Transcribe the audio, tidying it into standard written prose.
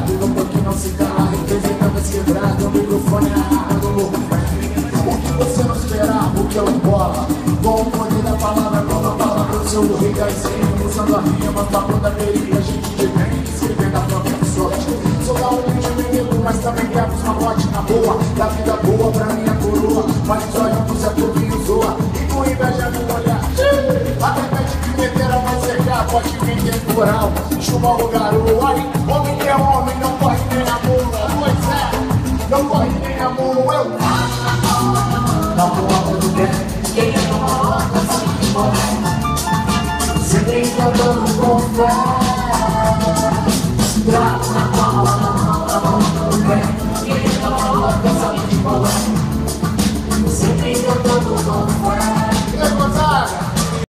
E no banco não se cala, representando as quebradas. O microfone é a arma do movimento. O que você não esperava, o que eu bola. Com o poder da palavra, como a palavra do seu rei da esquina. Usando a rima, falando da periga, gente de bem, escrevendo a própria sorte. Sou da origem de menino, mas também quero os malotes na boa. Da vida boa pra minha coroa, mas os olhos do Zé Turbinho zoa. E com inveja no olhar, até pede que meter a mão secar, pode vir temporal. Chuva ou garoa, aí, homem que é homem, não corre nem amor. Pois é, não corre nem amor. Eu na porta do pé, quem é uma hora, sabe que morre. Você vem cantando com fé.